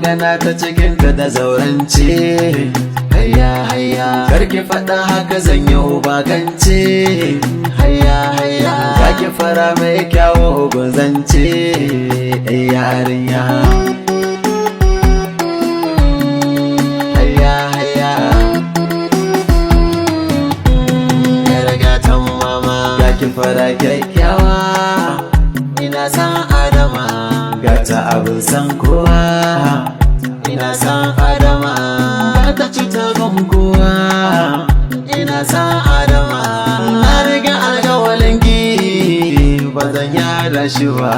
magana ta cikinta da zaurance. Hayya hayya karki faɗa haka zan yi ubagance. Hayya hayya kaki fara mai kyawo gunzance. Yarinya hayya hayya yar gatan mama kaki fara kyakkyawa. Ina san Adama gata abin san kowa. Ina san Adama gata cuta gon kowa. Ina san Adama na riga alƙawalin ki ba zan yada shi ba.